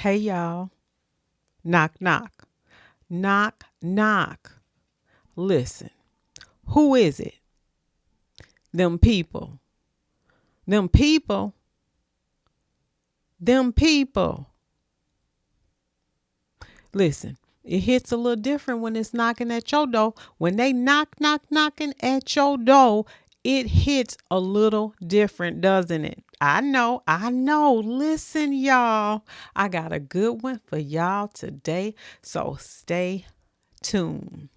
Hey y'all. Knock knock. Knock knock. Listen. Who is it? Them people. Them people. Them people. Listen. It hits a little different when it's knocking at your door. When they knocking at your door, it hits a little different, doesn't it? I know. Listen, y'all. I got a good one for y'all today. So stay tuned.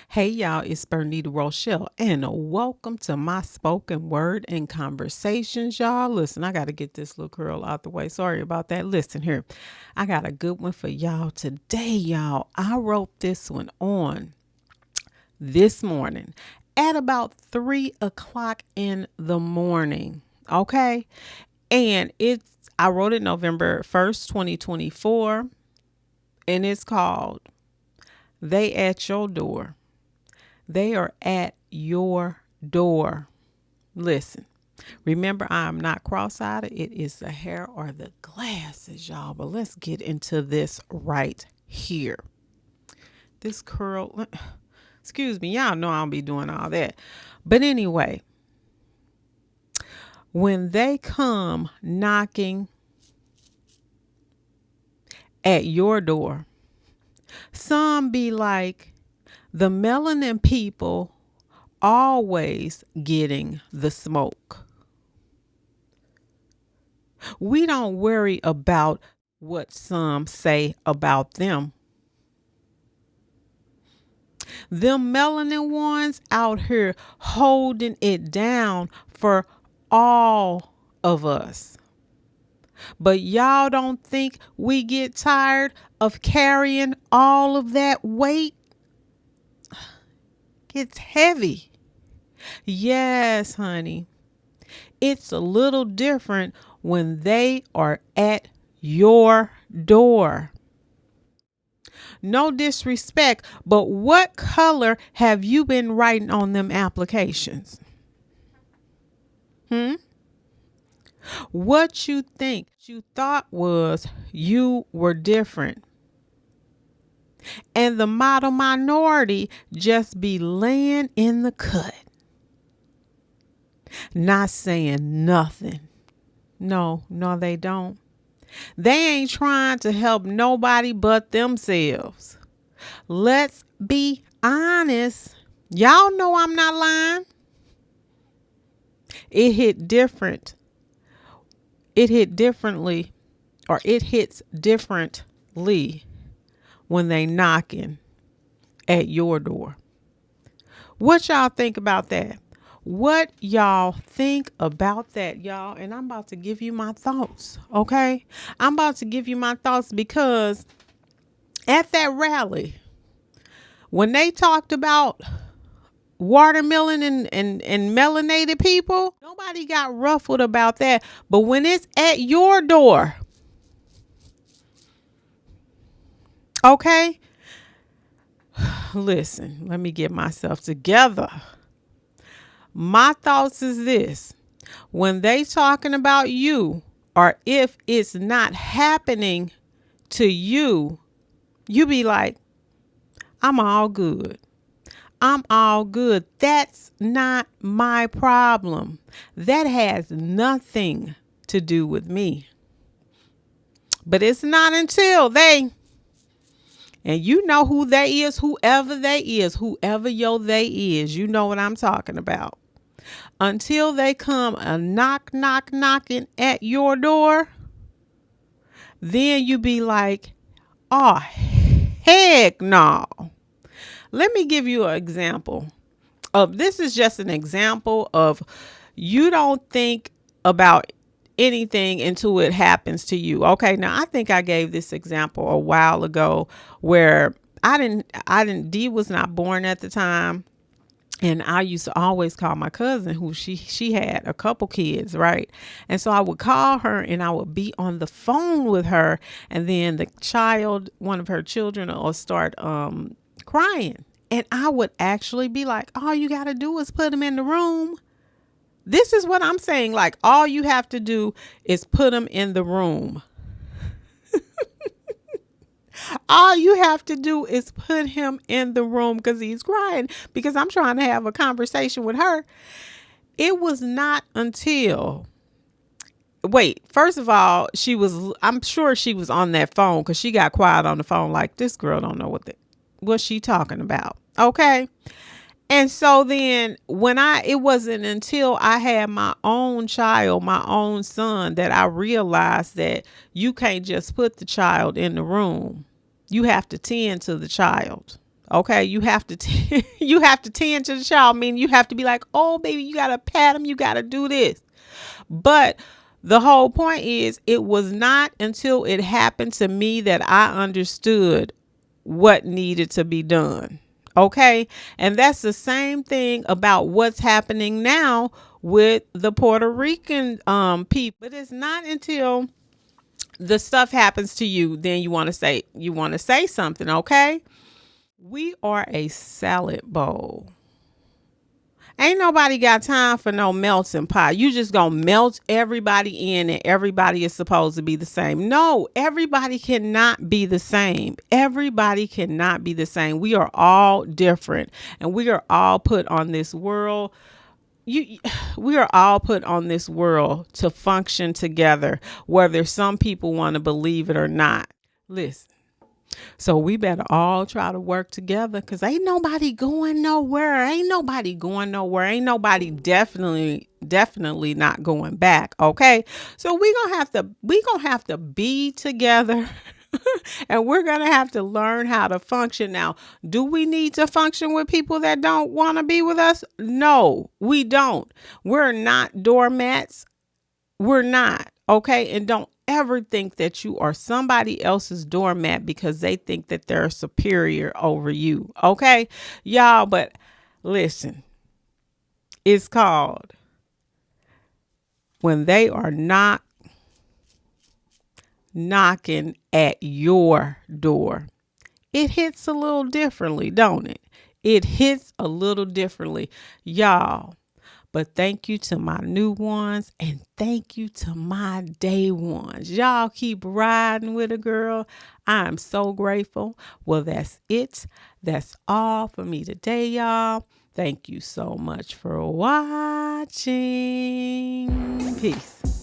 Hey y'all, it's Bernita Rochele, and welcome to my spoken word and conversations, y'all. Listen, I got to get this little curl out the way. Sorry about that. Listen here, I got a good one for y'all today, y'all. I wrote this one on this morning at about 3 o'clock in the morning. Okay, and I wrote it November 1st, 2024, and it's called "They at Your Door." They are at your door. Listen, remember, I'm not cross-eyed. It is the hair or the glasses, y'all. But let's get into this right here. This curl, excuse me, y'all know I don't be doing all that. But anyway, when they come knocking at your door, some be like, the melanin people always getting the smoke. We don't worry about what some say about them. Them melanin ones out here holding it down for all of us. But y'all don't think we get tired of carrying all of that weight? It's heavy. Yes, honey. It's a little different when they are at your door. No disrespect, but what color have you been writing on them applications? What you think you thought was you were different. And the model minority just be laying in the cut, not saying nothing. No, they don't. They ain't trying to help nobody but themselves. Let's be honest. Y'all know I'm not lying. It hit different. It hit differently, or it hits differently when they knocking at your door. What y'all think about that? What y'all think about that, y'all? And I'm about to give you my thoughts, okay? I'm about to give you my thoughts because at that rally, when they talked about watermelon and melanated people, nobody got ruffled about that. But when it's at your door, okay? Listen, let me get myself together. My thoughts is this. When they talking about you, or if it's not happening to you, you be like, I'm all good. I'm all good. That's not my problem. That has nothing to do with me. But it's not until and you know who they is, whoever your they is, you know what I'm talking about. Until they come a knocking at your door, then you be like, oh, heck no. Let me give you an example of this. Is just an example of you don't think about anything until it happens to you. Okay, now I think I gave this example a while ago where Dee was not born at the time. And I used to always call my cousin, who she had a couple kids, right? And so I would call her and I would be on the phone with her. And then one of her children will start crying. And I would actually be like, all you got to do is put them in the room. This is what I'm saying. Like, all you have to do is put him in the room. All you have to do is put him in the room because he's crying, because I'm trying to have a conversation with her. It was not until, wait, first of all, I'm sure she was on that phone, because she got quiet on the phone like, this girl don't know what she talking about. Okay. And so then it wasn't until I had my own child, my own son, that I realized that you can't just put the child in the room. You have to tend to the child. Okay. You have to, you have to tend to the child. I mean, you have to be like, oh baby, you got to pat him. You got to do this. But the whole point is, it was not until it happened to me that I understood what needed to be done. Okay. And that's the same thing about what's happening now with the Puerto Rican people. But it's not until the stuff happens to you, then you want to say something. Okay. We are a salad bowl. Ain't nobody got time for no melting pot. You just gonna melt everybody in and everybody is supposed to be the same. No, everybody cannot be the same. Everybody cannot be the same. We are all different, and we are all put on this world. We are all put on this world to function together, whether some people want to believe it or not. Listen. So we better all try to work together, because ain't nobody going nowhere. Ain't nobody going nowhere. Ain't nobody definitely not going back. Okay. So we gonna have to be together. And we're going to have to learn how to function. Now, do we need to function with people that don't want to be with us? No, we don't. We're not doormats. We're not. Okay. And don't ever think that you are somebody else's doormat because they think that they're superior over you. Okay. Y'all, but listen, it's called when they are not knocking at your door. It hits a little differently, don't it? It hits a little differently, y'all. But thank you to my new ones, and thank you to my day ones. Y'all keep riding with a girl. I am so grateful. Well, that's it. That's all for me today, y'all. Thank you so much for watching. Peace.